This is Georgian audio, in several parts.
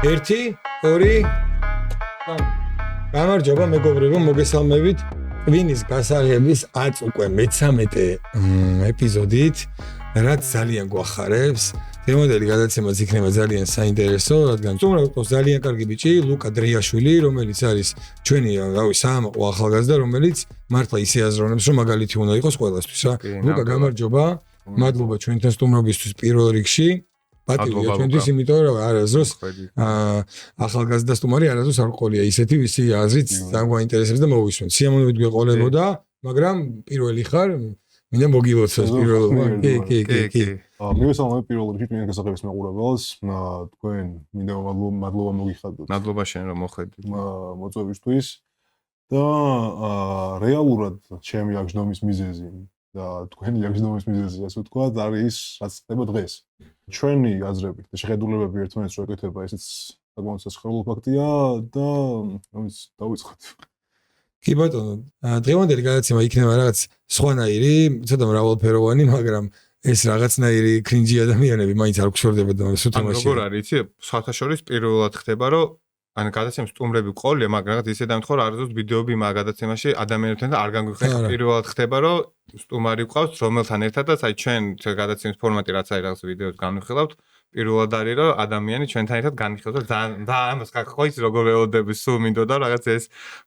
ერთი, ორი, სამი. გამარჯობა მეგობრებო, მოგესალმებით. ტვინის გასაღების 10 უკვე მე-13 ეპიზოდით, რაც ძალიან გვახარებს. თემოდელი გადაცემაც იქნება ძალიან საინტერესო, რადგან უბრალოდ ძალიან კარგი ბიჭი, ლუკა დრიაშვილი, რომელიც არის ჩვენი, საამაყო ახალგაზრდა, რომელიც მართლა ისე აზროვნებს, რომ მაგალითი უნდა იყოს ყველასთვის, რა. ლუკა, გამარჯობა. მადლობა ჩვენთან სტუმრობისთვის პირველ რიგში. პატივია ჩვენთვის, იმიტომ რომ არასდროს ახალგაზრდა სტუმარი არასდროს არ ყოლია ისეთი, ვისი აზრით ძალიან გვაინტერესებს და მოვისმენთ. სიამოვნებით გვეყოლებოდა, მაგრამ პირველი ხარ, მინდა მოგილოცოს პირველობა. კი. მივესალმებ პირველ რიგში ტვინის გასაღების მაყურებელს, თქვენ მინდა მადლობა მოგიხადოთ. მადლობა შენ რომ მოხედით. მოწვევისთვის და რეალურად ჩემი აღჯდომის მიზეზი და თქვენი აღჯდომის მიზეზი, ასე ვთქვათ, არის რაც ხდება დღეს. ჩვენი აზრებით და შეხედულებები ერთმანეთს რო ეკეთება, ესეც საკმაოდ სასიხარულო ფაქტია და ამის დავიწყოთ. კი ბატონო, დღევანდელი გადაცემა იქნება რაღაც სხვანაირი, ცოტა მრავალფეროვანი, მაგრამ ეს რაღაცნაირი კრინჯი ადამიანები მაინც არ გშორდებოდა სულ თამაში. როგორ არის, იცი, სხვათა შორის პირველად ხდება, რომ ან გადაცემის სტუმრები ყოლია, მაგრამ რაღაც ისე დამთხოვ, რომ არასდროს ვიდეოები მაგ გადაცემაში ადამიანებთან და არ განგვიხდება. პირველად ხდება, რომ სტუმარი ყავს, რომელთან ერთადაც აი ჩვენ გადაცემის ფორმატი რაც არის რაღაც ვიდეოს განვიხილავთ, პირველად არის, რომ ადამიანი ჩვენთან ერთად განვიხილავს და ამას ხო ის როგორ ველოდები სულ მინდოდა რაღაც ეს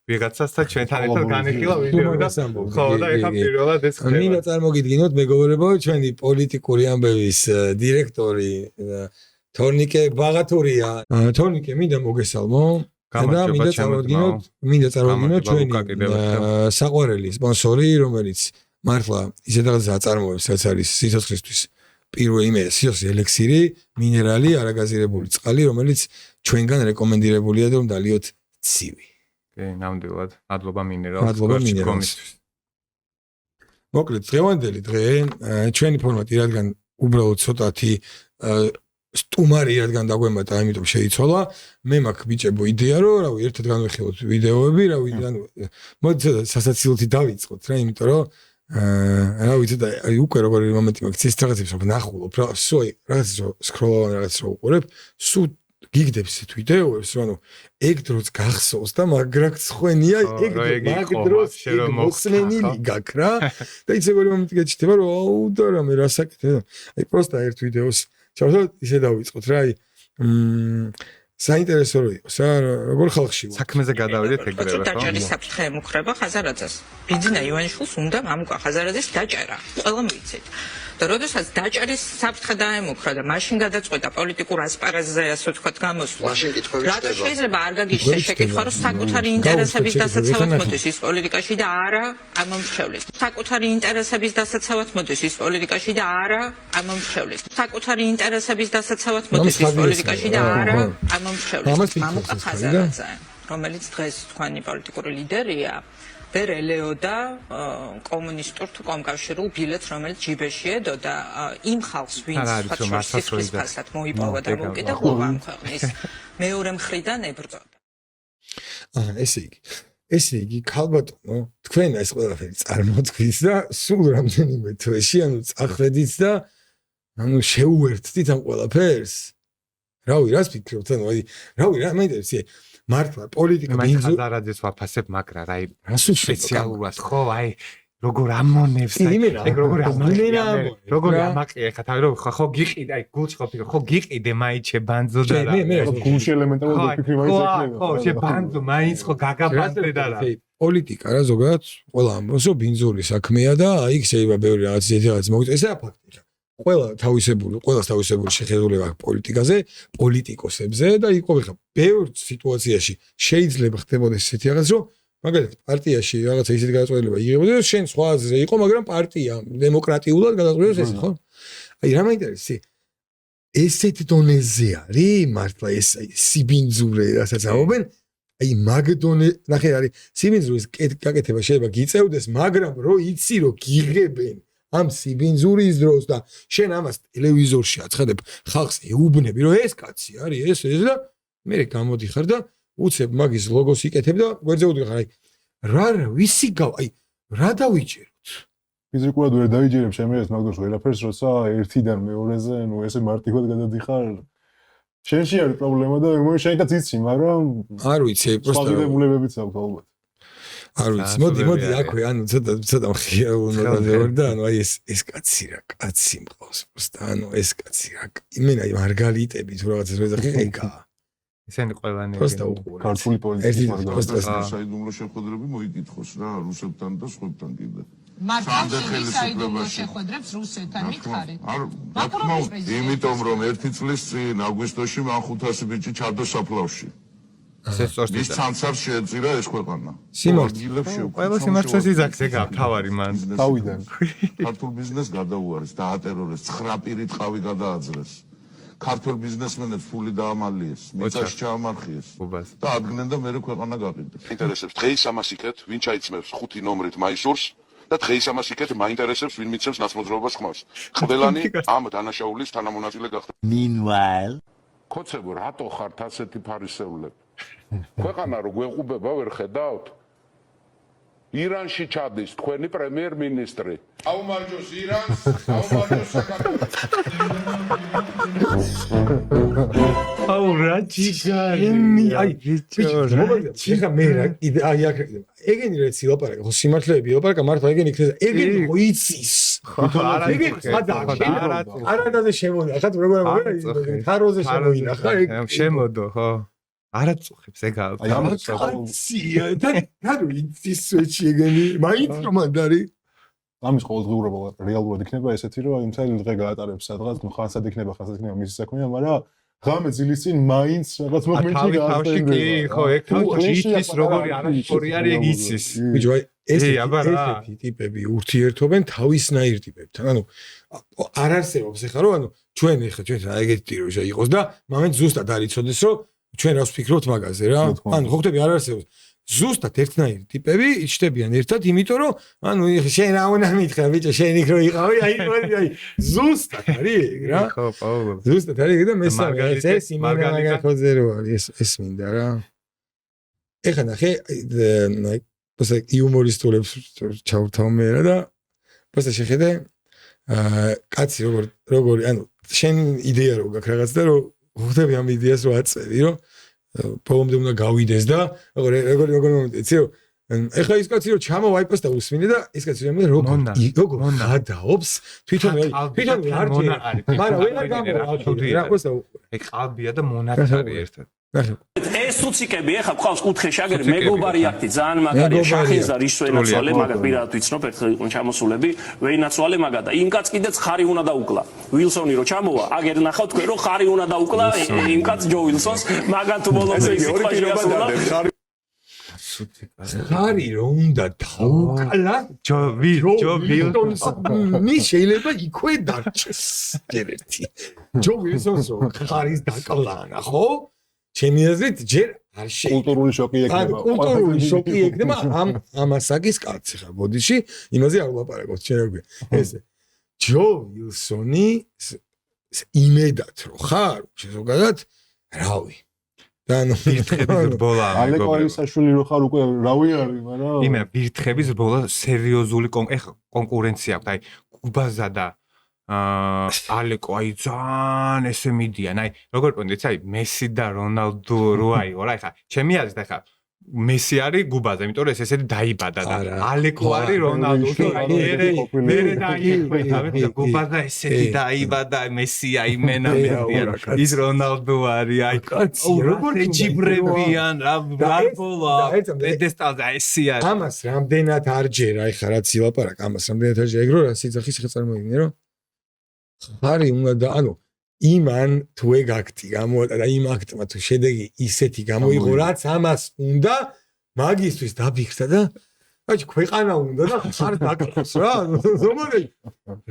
ვიღაცასთან ჩვენთან ერთად განვიხილა ვიდეო და ხო და ეხა პირველად ეს ხდება. მინდა წარმოგიდგინოთ მეგობრებო, ჩვენი პოლიტიკური ამბების დირექტორი თორნიკე ბაღათურია. თორნიკე, მინდა მოგესალმო. და მინდა წარმოგიდგინოთ ჩვენი საყვარელი სპონსორი, რომელიც მართლა ისეთ რაღაცა აწარმოებს, რაც არის სიცოცხლისთვის პირველი სიცოცხლის ელექსირი, მინერალი, არაგაზირებული წყალი, რომელიც ჩვენგან რეკომენდირებულია და რომ დალიოთ ცივი. კი, ნამდვილად. მადლობა მინერალს. მოკლედ, დღევანდელი დღე ჩვენი ფორმატი რადგან უბრალოდ ცოტათი სტუმარი რადგან დაგვემატა, ამიტომ შეიცვალა. მე მაქვს ბიჭებო იდეა, რომ რავი, ერთად განვიხილოთ ვიდეოები, რავი, მოდი სასაცილოთი დავიწყოთ რა, იმიტომ რომ რა ვიცი და უკვე როგორი მომენტი მაქვს ეს რაღაცებს რომ ნახულობ რა სულ რაღაც რო სკროლავ რაღაც რო უყურებ სულ გიგდებს ეს ვიდეოებს რომ ეგ დროც გახსოვს და მაგრაკ ხვენია ეგ დროს მოსმენილი გაქვს რა და ის როგორი მომენტი გაჩნდება რომ აუ და რამე რასაკეთე აი პროსტა ერთ ვიდეოს ჩავსვათ ისე დავიწყოთ რა აი საინტერესო რო იყოს რა როგორ ხალხში საქმეზე გადავიდეთ ეგრევე ხო დაჭერის საფრთხე ემუქრება ხაზარაძეს ბიძინა ივანიშვილს უნდა გამუკვა ხაზარაძეს დაჭერა ყველა მოიცეთ და როდესაც დაჭერის საფრთხე დაემუქრა და მაშინ გადაწყვეტა პოლიტიკურ ასპარეზზე ასე ვთქვათ გამოსვლა მაშინ კითხვები ხდება რატო შეიძლება არ გაგიჩნდეს შეკითხვა რომ საკუთარი ინტერესების დასაცავად მოდის ის პოლიტიკაში და არა ამომრჩევლის საკუთარი ინტერესების დასაცავად მოდის ის პოლიტიკაში და არა ამომრჩევლის საკუთარი ინტერესების დასაცავად მოდის ის პოლიტიკაში და არა ამომრჩევლის გამუკვა ხაზარაძე რომელიც დღეს თქვენი პოლიტიკური ლიდერია ვერ ელეოდა კომუნისტურ თუ კომკავშირულ ბილეთს, რომელიც ჯიბეში ედოდა იმ ხალხს, ვინც სიცოცხლის ფასად მოიპოვა და მოუკიდებლობა ამ ქვეყნის მეორე მხრიდან ებრძოდა. ესე იგი, ქალბატონო, თქვენ ეს ყველაფერი წარმოთქვით და სულ რამდენიმე თვეში, წახვედით და შეუერთდით ამ ყველაფერს. რავი, რას ფიქრობთ? რავი, რა მაინტერესებს? მართლა პოლიტიკა ბინძური ხაზარაძეს ვაფასებ, მაგრამ აი სპეციალურად ხო, აი როგორ ამონებს, აი როგორ ამაყია ხა თავი რომ ხო გიყიდე, აი გულში ხო ფიქრობ, ხო გიყიდე მაინც ბანძო და რა. მე გულში ელემენტარულად ვფიქრი მაინც ეკნება. ხო, ბანძო მაინც ხო გაგაბანძე და რა. პოლიტიკა რა ზოგადად ყველა ამბობს რომ ბინძური საქმეა და აი შეიძლება ბევრი რაღაც მოგვიწევს, ესაა ფაქტი რა. ყველას თავისებური შეხედულება აქვს პოლიტიკაზე, პოლიტიკოსებზე და იყო ხა ბევრ სიტუაციაში შეიძლება ხდებოდეს ესეთი რაღაც, რომ მაგალითად პარტიაში რაღაცა ისეთი გადაწყვეტილება იღებოდა, რომ შენ სხვა აზრზე იყო, მაგრამ პარტია დემოკრატიულად გადაწყვეტილებს ეს, ხო? აი რა მაინტერესებს? ესეთ დონეზე არის მართლა ეს სიბინძურე, რასაც ამობენ, აი მაგდონე, ნახე არის სიბინძურის გაკეთება შეიძლება გიწევდეს, მაგრამ რო იცი რომ გიღებენ ამ სიბინძურის დროს და შენ ამას ტელევიზორში აცხადებ ხალხს ეუბნები რომ ეს კაცი არის ეს და მე გამოდიხარ და უცებ მაგის ლოგოს იკეთებ და გვერდზე უდიხარ აი რა ვისი აი რა დავიჭეროთ ფიზიკურად ვერ დავიჯერებ შემიერეს მაგდროს ვერაფერს როცა ერთიდან მეორეზე ესე მარტივად გადადიხარ შენში არის პრობლემა და მე მგონი შენიც იცი, მაგრამ არ ვიცი, სხვა პროსტა ღირებულებებიც აქვს ალბათ. არ ვიცი, მოდი აქვე, ანუ ცოტა მხია უნდა ვარ და ანუ აი ეს კაცი რა, კაცი მყავს პროსტა, ანუ ეს კაცი რა. იმენა მარგალიტები თუ რაღაცას ვეძახი ხეკა. ისინი ყველანი პროსტა უყურე. ქართული პოლიტიკის მარგალიტები. საიდუმლო შეხვედრები მოიკითხოს რა რუსებთან და სხვებთან კიდე. მართალია საიდუმლო შეხვედრებს რუსეთთან მითხარით? რა თქმა უნდა, იმიტომ რომ ერთი წლის წინ აგვისტოში მან 500 ბიჭი ჩადო საფლავში. ის ცანცარს შეეწირა ეს ქვეყანა. ყველა სიმართლეს იზაქს ეგა თავარი მან. თავიდან. ქართულ ბიზნესს გადაუარეს, დაატერორეს, 9 პირი ტყავი გადააძრეს. ქართულ ბიზნესმენებს ფული დაამალიეს, მიწაში ჩაამარხიეს და ადგნენ და მერე ქვეყანა გაყიდეს. ინტერესებს დღეის ამას იქეთ, ვინ ჩაიცმევს 5 ნომრით მაისურს და დღეის ამას იქეთ მაინტერესებს ვინ მიცემს ნაცმოძრაობას ხმას. ყველანი ამ დანაშაულის თანამონაწილე გახდა. Meanwhile, ქოცებო, რატო ხართ ასეთი ფარისევლები? ქვეყანა რო გვეყუბება ვერ ხედავთ? ირანში ჩადის თქვენი პრემიერ-მინისტრი. აუმარჯოს ირანს, აუმარჯოს საქართველოს. აუ რა ჯიგარი. აი ეხა მე რა კიდე აი აქ ეგენი რეცი ლაპარაკა ხო სიმართლეები ლაპარაკა მართლა ეგენი იქნება ეგენი ხო იცის არადაზე შემოდი ახლა როგორ ამბობ ხაროზე შემოინახა ეგ შემოდო ხო არაწუხებს ეგ კაცია და რა იცის სვეჩი ეგენი მაინც რომ ანდარი ამის ყოველდღიურობა რეალურად იქნება ესეთი რომ იმ წელი დღე გაატარებს სადღაც ხანსად იქნება მისი საქმე მაგრამ ღამე ძილის წინ მაინც რაღაც მომენტში თავში კი ხო ეგ თავში იცის როგორი არაფერი არის ეგ იცის ბიჭო აი ესეთი ტიპები ურთიერთობენ თავისნაირ ტიპებთან ანუ არ არსებობს ეხლა რომ ანუ ჩვენ რა ეგეთი ტიროჟა იყოს და მომენტ ზუსტად არ იცოდეს რომ ჩვენ რას ვფიქრობთ მაგაზე რა ანუ ხო ხტები არ არსებობს ზუსტად ერთნაირი ტიპები იჩდებიან ერთად იმიტომ რომ ანუ შენ რა უნდა მითხრა ბიჭო შენ იქ რო იყავი აი ზუსტად არის ეგ რა ხო პაულო ზუსტად არის და მესამე ეს იმაგალიკოზე რო არის ეს მინდა რა ეხლა ნახე პოსა იუმორისტულებს ჩავრთავ მე რა და პოსა შეხედე კაცი როგორი ანუ შენ იდეა რო გაქვს რაღაც და რო ხვდები ამ იდეას რო აწევი რომ ბოლომდე უნდა გავიდეს და როგორ იცი რომ ეხლა ის კაცი რომ ჩამოვაიპოს და usმინე და ის კაცი რომ როგორ გადაობს თვითონ არ ჯერ მაგრამ ვეღარ გამორჩა რა ყოსა ეგ ყალბია და მონაწარი ერთად ეს უციკები ახლა ყავს კუთხეში აგერ მეგობარი აქტი ძალიან მაგარია შახიზა რისვენაცვალე მაგათ პირადად ვიცნობ ერთხელ იყვნენ ჩამოსულები ვეინაცვალე მაგათ და იმ კაც კიდეც ხარი უნდა დაუკლა ვილსონი რო ჩამოვა აგერ ნახავ თქვენ რომ ხარი უნდა დაუკლა იმ კაც ჯო ვილსონს მაგათ ბოლომდე სიტყვა შეასრულა ხარი რომ უნდა დაუკლა ჯო ვილსონს მის შეიძლება იქვე დარჩეს ერთი ჯო ვილსონს ხარის დაკლანა ხო ჩემი აზრით ჯერ არ შეიძლება კულტურული შოკი ექნება კულტურული შოკი ექნება ამ ასაკის კაცი ხა ბოდიში იმაზე არ ვლაპარაკობ შეიძლება ესე ჯო ვილსონი იმედად რო ხარ ზოგადად რავი და ვირთხების ბოლა ალეკო ისაშვილი რო ხარ უკვე რავი არის მაგრამ იმენა ვირთხების ბოლა სერიოზული კონკურენცია აქვს აი გუბაზა და ალეკო აი ძალიან ესე მიდიან აი როგორ პონდიც აი მესი და რონალდო რო აიღო რა ხა ჩემი აზრით ხა მესი არის გუბაზე იმიტომ რომ ეს ესეთი დაიბადა და ალეკო არის რონალდო მერე დაიხვეთა გუბაზა ესეთი დაიბადა მესი აი მენა მედია ის რონალდო არის აი როგორ ჯიბრებიან რა ბოლო პედესტალზე ესე არის ამას რამდენად არ ჯერა ეხა რაც ილაპარაკ ამას რამდენად არ ჯერა ეგ რო რა სიძახის ხა წარმოიდგინე რომ ხარი უნდა და ანუ იმან თუ ეგ აქტი გამოატარა იმ აქტმა თუ შედეგი ისეთი გამოიღო რაც ამას უნდა მაგისტვის დაფიქრდა და აი ქვეყანა უნდა და ხარ დაკაროს რა ზოგადად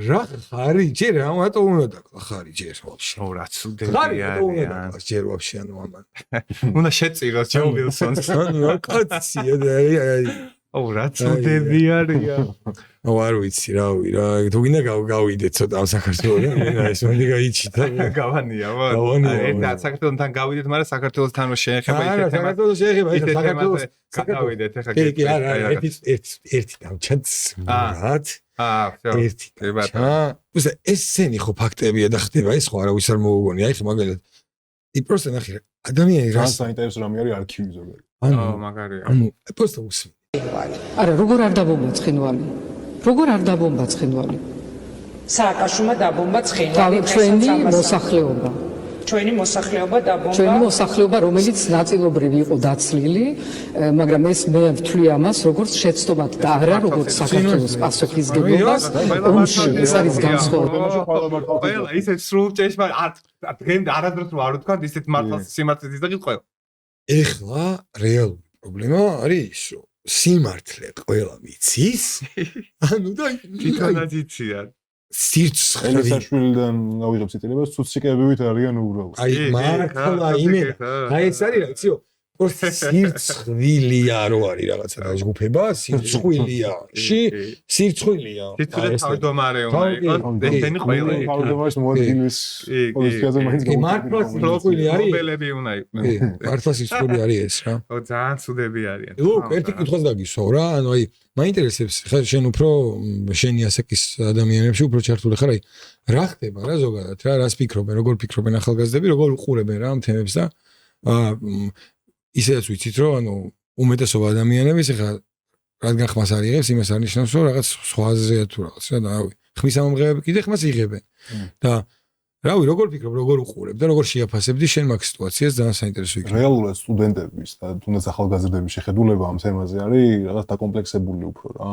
რა ხარი ჯერ რამატო უნდა დაკლა ხარი ჯერ ვაფშე რა ცუდები არის ჯერ ვაფშე ანუ ამან უნდა შეწიროს ჯო ვილსონს ანუ რა კაცია და აი აუ რა ცუდები არიან აუ არ ვიცი რავი რა თუ გინდა გავიდეთ ცოტა ამ საქართველოს ეს მომდი გაიჩით გავანია და საქართველოსთან გავიდეთ მაგრამ საქართველოსთან რო შეეხება ისე თემა საქართველოს შეეხება ისე საქართველოს გავიდეთ ეხლა კი არა ერთი დავჩათ სმრად ერთი ესენი ხო ფაქტებია და ხდება ეს ხო არავის არ მოუგონია აი მაგალითად просто ნახე ადამიანი რას საინტერესო რამე არის არქივი ზოგადად. მაგარია. ანუ просто უსმენ. არა, როგორ არ დაბომბა ცხინვალი? როგორ არ დაბომბა ცხინვალი? სააკაშვილმა დაბომბა ცხინვალი ჩვენი მოსახლეობა. ჩვენი მოსახლეობა დაბომბა. ჩვენი მოსახლეობა, რომელიც ნაწილობრივ იყო დაცლილი, მაგრამ ეს მე ვთვლი ამას როგორც შეცდომად და არა როგორც საქართველოს პასუხისგებლობას. ეს არის განსხვავება. ყველა ისეთ სრულ ჭეშმარიტ დღემდე არასდროს არ ვთქვათ ისეთ მართლაც სიმართლეს ისდაგით ყველა. ეხლა რეალური პრობლემა არის ის, რომ სიმართლე ყველა ვიცის. ანუ და თვითონაც იციან. სირცხლე ელისაშვილიდან გავიღებ ციტირებას, ცუციკებივით არიან უბრალოდ. აი მართლა იმენა. აი ეს არის რა, ციო. просто სირცხვილია რო არის რაღაცა და ჯგუფება, სირცხვილია. სირცხვილია. თვითონ თავმჯდომარე უნდა იყოს, ესენი ყველა. თავმჯდომარის მოადგილის პოზიციაზე მაინც გამოვიდა. მართლა სირცხვილი არის. ნობელები უნდა იყვნენ. მართლა სირცხვილი არის ეს რა. ო ძალიან ცუდები არიან. ლუკ, ერთი კითხვაც დაგისვავ რა, ანუ აი მაინტერესებს ხა შენ უფრო შენი ასაკის ადამიანებში უფრო ჩართული ხარ, აი რა ხდება რა ზოგადად რა, რას ფიქრობენ, როგორ ფიქრობენ ახალგაზრდები, როგორ უყურებენ რა ამ თემებს და ისედაც ვიცით რომ ანუ უმეტესობა ადამიანების ხა რადგან ხმას არ იღებს, იმას არ ნიშნავს რომ რაღაც სხვა აზრია თუ რაღაც რა და რავი, ხმის ამომღებები კიდე ხმას იღებენ. და რავი, როგორ ფიქრობ, როგორ უყურებ და როგორ შეაფასებდი შენ მაგ სიტუაციას ძალიან საინტერესო იქნება. რეალურად სტუდენტების და თუნდაც ახალგაზრდების შეხედულება ამ თემაზე არის რაღაც დაკომპლექსებული უფრო რა.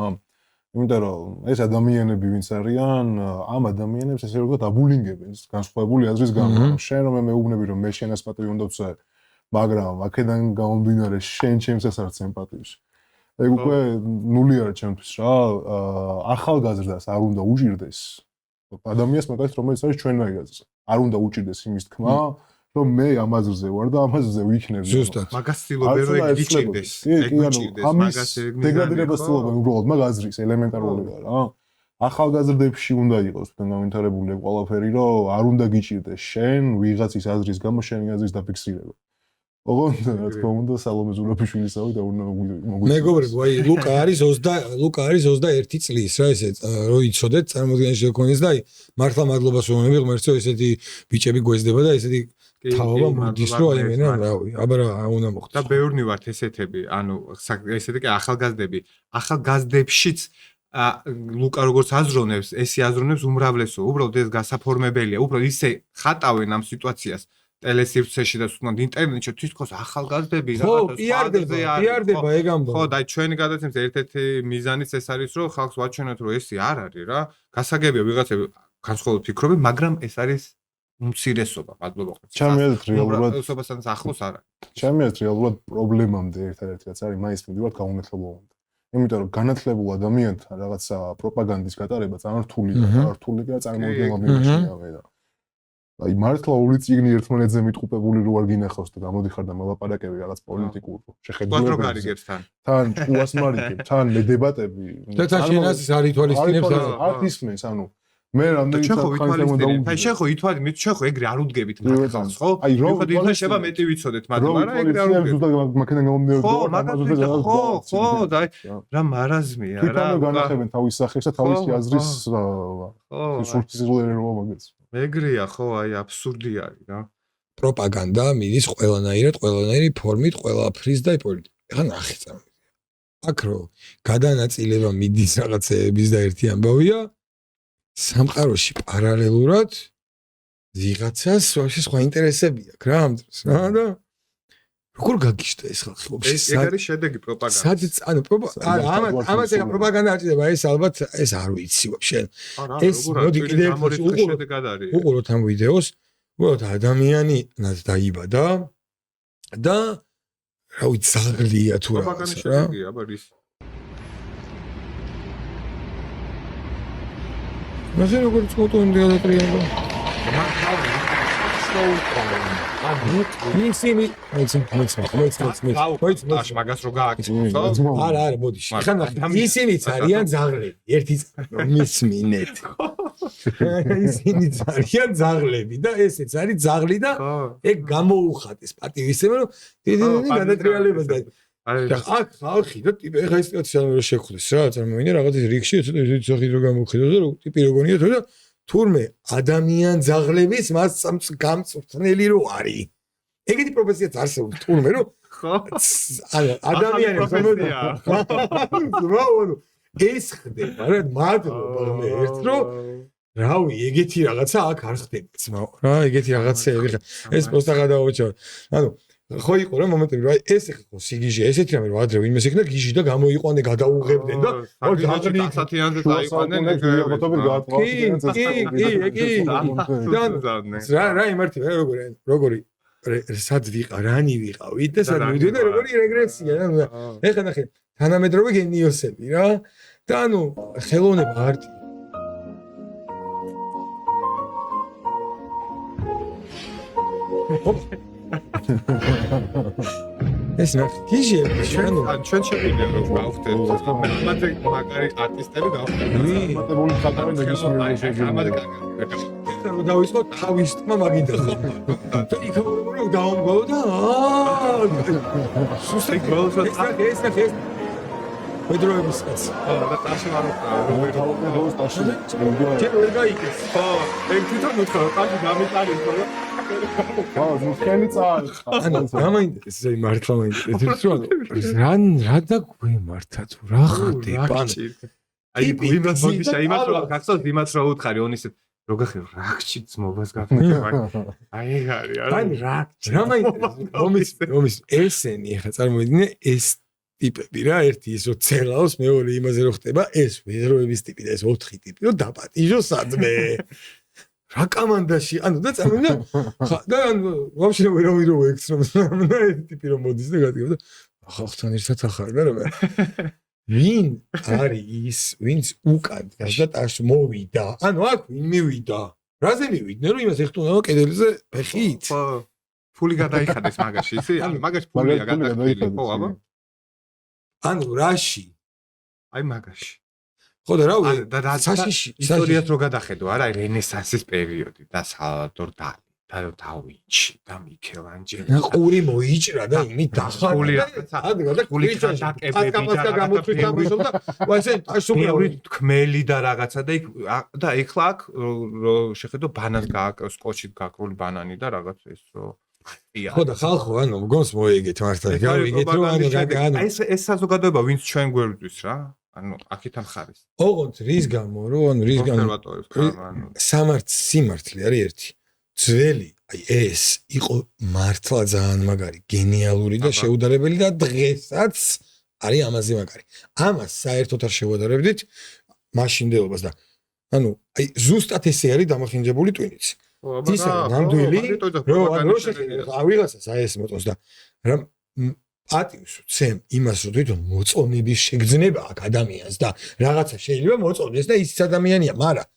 იმიტომ რომ ეს ადამიანები ვინც არიან, ამ ადამიანებს ესე რომ დაბულინგებენ განსხვავებული აზრის გამო. შენ რომ მეუბნები რომ მე შენას პატივი უნდა ვცე, მაგრამ აქედან გამომდინარე შენ ჩემსაც არ ცემპატივის. ეგ უკვე ნული არის ჩემთვის რა. ახალგაზრდას არ უნდა უჭირდეს ადამიანს მაგას რომელიც არის ჩვენაირად არ უნდა უჭირდეს იმის თქმა რომ მე ამაზრზე ვარ და ამაზრზე ვიქნები ზუსტად მაგას ცდილობენ რომ ეგ გიჭირდეს ეგ გიჭირდეს მაგას ეგ დეგრადირებას ცდილობენ უბრალოდ მაგ აზრის ელემენტარულია რა ახალგაზრდებში უნდა იყოს თქვენ გამონტირებული ყველაფერი რომ არ უნდა გიჭირდეს შენ ვიღაცის აზრის გამო შენი აზრის დაფიქსირება ოღონდ რა თქმა უნდა სალომე ზურაბიშვილისავი და უნდა მეგობრებო აი ლუკა არის 21 წლის რა ესე რო იცოდეთ წარმოდგენაში შეგონეს და აი მართლა მადლობას ვუხმები ღმერთო ესეთი ბიჭები გვესდება და ესეთი თავობა მოდის რომ აი მენა რავი აბა რა უნდა მოხდეს და ბევრნი ვართ ესეთები ანუ ესეთი კი ახალგაზრდებშიც ლუკა როგორც აზროვნებს ესე აზროვნებს უმრავლესო უბრალოდ ეს გასაფორმებელია უბრალოდ ისე ხატავენ ამ სიტუაციას ტელესივრცეში და თუნდაც ინტერნეტში თვითონ ახალგაზრდები რაღაცა პიარდება ეგ ამბავი ხო და ჩვენი გადაცემის ერთ-ერთი მიზანიც ეს არის რომ ხალხს ვაჩვენოთ რომ ესე არ არის რა გასაგებია ვიღაცები განსხვავებულ ფიქრობენ მაგრამ ეს არის უმცირესობა მადლობა ჩემი აზრით რეალურად ოსობასთან ახლოს არ არის ჩემი აზრით რეალურად პრობლემამდე ერთ-ერთი რაც არის მაინც მივიდივართ გაუნათლებლობამდე იმიტომ რომ განათლებულ ადამიანთან რაღაცა პროპაგანდის გატარება ძალიან რთულია და წარმოუდგენლობრივია და აი მართლა ორი წიგნი ერთმანეთზე მიტყუპებული რო არ გინახავს და გამოდიხარ და მოლაპარაკები რაღაც პოლიტიკურ შეხედულებებს თან უას მარიგებ თან მე დებატები და თან შენას ის არ ითვალისწინებს არ ისმენს ანუ მე რამდენი აი შენ ხო ითვალი მე შენ ხო ეგრე არ უდგებით მაგას ხო აი რომ შეიძლება მეტი ვიცოდეთ მაგრამ არა ეგრე არ უდგებით მაქედან გამომდინარე ხო და რა მარაზმია რა თვითონ განახებენ თავის სახეს და თავისი აზრის სულისკვეთელობა მაგას ეგრეა ხო აი აბსურდი არის რა პროპაგანდა მიდის ყველანაირი ფორმით ყველაფრის და პოლიტიკა ეხლა ნახე წარმოვიდგინე აქ რო გადანაწილება მიდის რაღაცეების და ერთი ამბავია სამყაროში პარალელურად ვიღაცას ვაფშე სხვა ინტერესები აქვს რა ამ დროს რა და როგორ გაგიშტა ეს ხალხი ვაფშე ეს არის შედეგი პროპაგანდა სადაც ანუ ამას ეგ პროპაგანდა არ ჭირდება ეს ალბათ ეს არ ვიცი ვაფშე ეს მოდი კიდე უყუროთ ამ ვიდეოს უბრალოდ ადამიანი დაიბადა და რა ვიცი ზაღლია თუ რაღაცა რა მასე როგორც მოტონდი გადატრიალო ისინი მოიც მაგას რო გააკეთო არა მოდი ხანა ისინიც არიან ზაღლები ერთი მისმინეთ ისინი არიან ზაღლები და ესეც არის ზაღლი და ეგ გამოუხატეს პატივისცემა რომ დიდი გადატრიალება და აქ ხალხი და ტიპი ეხა ეს სიტუაცია რომ შეხვდეს რა წარმოვიდგინე რაღაც რიგში ცოტა ისეთი სახით რომ გამოვხედოს და ტიპი როგორია თუ და თურმე ადამიან ზაღლების მას გამწრთნელი რო არის ეგეთი პროფესიაც არსებობს თურმე რომ ადამიანებს ეს ხდება რა მადლობა მე ერთ რომ რავი ეგეთი რაღაცა აქ არ ხდება ძმაო რა ეგეთი რაღაცეები ხა ეს პოსტა გადავაუჩავ ანუ ხო იყო რა მომენტები რომ ეს ხო სიგიჟე ესეთი რამე რომ ადრე ვინმე შექმნა გიჟი და გამოიყვანე გადაუღებდნენ და სათიანზე დაიყვანდნენ რა იმართი როგორი სად რანი ვიყავით და სად მივიდოდა როგორი რეგრესია ეხლა ნახე თანამედროვე გენიოსები რა და ანუ ხელოვნება არტი ეს ნახიჟე ჩვენ შევიდა რომ გავხდეთ ამაზე მაგარი არტისტები გავხდეთ მატებული ხატავენ და გისმენელი შეგვიძლია რომ დავისხო თავის თმა მაგინდა ხო და იქ რომ დაუმგო და სუსტი გოლს ეს ვედროებისაც და ტაში ვარ როს ტაში ჯერ ვერ გაიგეს ხო ეგ თვითონ მოთხრა ტაში გამიტანის ხო ხო მუსკენი წაალხა ანუ გამაინტერესებს აი მართლა მაინტერესებს რომ რა დაგვემართა თუ რა ხდება აი იმას მოდიშა იმას რომ გახსოვს იმას რომ უთხარი ონისეთ რო გახი რაქჩი ძმობას გახმევა აი ეგ არის აი რა მაინტერესებს რომის ესენი ხა წარმოიდგინე ეს ტიპები რა ერთი ისო ცელავს მეორე იმაზე რო ხდება ეს ვედროების ტიპი და ეს 4 ტიპი რომ დაპატიჟო სადმე რა კამანდაში ანუ და წამინა ხა და ანუ ვაფშე ვერავინ რო ექცნობს და ეს ტიპი რომ მოდის და გადაგება და ხალხთან ერთად ახარ და რა ვინ არის ის ვინც უკან და ტაშ მოვიდა ანუ აქ ვინ მივიდა რაზე მივიდნენ რომ имას ეხტუნა კედელზე ფეხით ხო ფული გადაიხადეს მაგაში ისი ანუ მაგაში ფულია გადაიხადეს ხო აბა ანუ რაში აი მაგაში ხო და რავი საშიში ისტორიას რო გადახედო არა რენესანსის პერიოდი და სალვადორ დალი და დავინჩი და მიქელანჯელო ყური მოიჭრა და იმით დახარდა და ყური დაკებები და გამოთვითამბიშო და ვასე ასუპრავი თქმელი და რაღაცა და ეხლა აქ რო შეხედო ბანანს გააკეთო სკოჩით გაკრული ბანანი და რაღაც ეს რო ხო და ხალხო ანუ მგონს მოიგეთ მართლა გავიგეთ რომ ანუ ეს საზოგადოება ვინც ჩვენ გვერდვის რა ანუ აქეთ ამხარის ოღონდ რის გამო რომ ანუ რის გამო სიმართლე არის ერთი ძველი აი ეს იყო მართლა ძალიან მაგარი გენიალური და შეუდარებელი და დღესაც არის ამაზე მაგარი ამას საერთოდ არ შევადარებდით მაშინდელობას და ანუ აი ზუსტად ესე არის დამახინჯებული ტვინიც ისა ნამდვილი რო შეხედა ვიღაცას აი ეს მოწონს და რა პატივს ვცემ იმას რომ თვითონ მოწონების შეგრძნება აქ ადამიანს და რაღაცა შეიძლება მოწონდეს და ის ადამიანია მაგრამ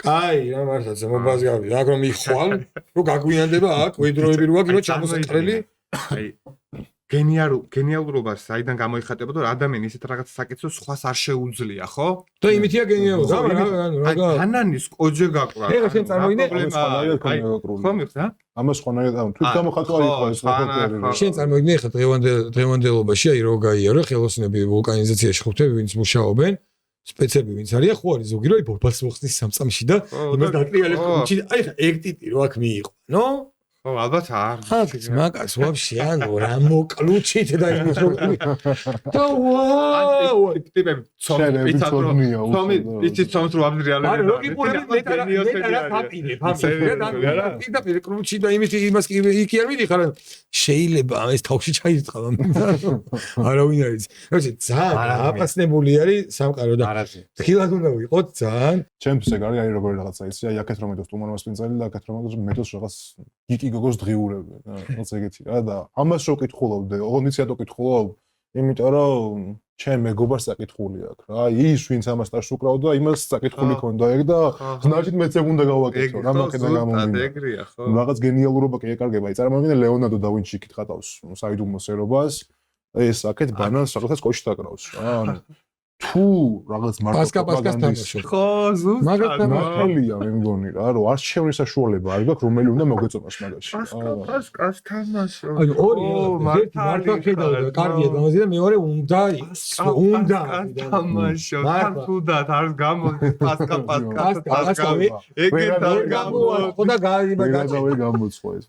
კაი რა მართლაც მომბას გავი აქ რომ იხვალ რომ გაგვიანდება აქ ვედროები რო აქ იმო ჩამოსაყრელი აი გენიალურობა საიდან გამოიხატება რომ ადამიანი ისეთ რაღაც საკითხს სხვას არ შეუძლია ხო და იმითია გენიალურობა რა ბანანის კოჯე გაყრა ეხლა შენ წარმოიდგინე ხო მიხსნა ამას ხონაიად ამ თვით გამოხატვა იყო ეს ფოტოები შენ წარმოიდგინე ეხლა დღევანდელობაში აი რო გაიარო ხელოსნები ვულკანიზაციაში ხვდები ვინც მუშაობენ სპეცები ვინც არიან ხო არის ზოგი რო ბობას მოხსნის სამწამში და იმას დატრიალებს კუჩი აი ხა ეგ ტიპი რო აქ მიიყვანო ხო ალბათ არ ხაც მაგას ვაფშე ანუ რა მოკლუჩით და იმის რო და ვაუ ტიპები ცომი იცით რო ამზრიალები არა რო გიყურები მეტარა ფაპირე და კუჩი და იმას კი არ მიდიხარ შეიძლება ეს თავში ჩაიწყავა არავინ არის როცა ძალიან აპასნებული არის სამყარო და ხილად უნდა ვიყოთ ძალიან ჩემთვის ეგ არის აი როგორი რაღაცა იცი აი აქეთ რომ მეთოს ტუმანოს პინწალი და აქეთ რომ მეთოს რაღაც გიკი გოგოს დღიურები რაღაც ეგეთი რა და ამას რო კითხულობდე ოღონდ იცი რატო კითხულობ იმიტომ რომ ჩემ მეგობარს საკითხული აქვს რა ის ვინც ამას ტაშს უკრავდა იმას საკითხული ქონდა ეგ და значит მეც ეგ უნდა გავაკეთო რა მაკედა გამომინდა რაღაც გენიალურობა კი ეკარგება აი წარმოგიდგენე ლეონარდო და ვინჩი კითხატავს საიდუმლოს ერობას ეს აქეთ ბანანს რაღაცას კოშში დაკრავს რა ანუ თუ რაღაც პასკას პროპაგანდის თამაშობ. ხო, ზუსტად. მაგას ნახელია მე მგონი რა, რომ არც შევნის საშუალება არ გაქვს რომელი უნდა მოგეწონოს მაგაში. პასკას თამაშო. ანუ ორი მართლა ხედავდა კარგია გამაზი და მეორე უნდა იყოს. უნდა თამაშო. თუნდაც არ გამოდის პასკა. ეგეთ არ გამოდის. ხოდა გაიგება გამოცხო ეს.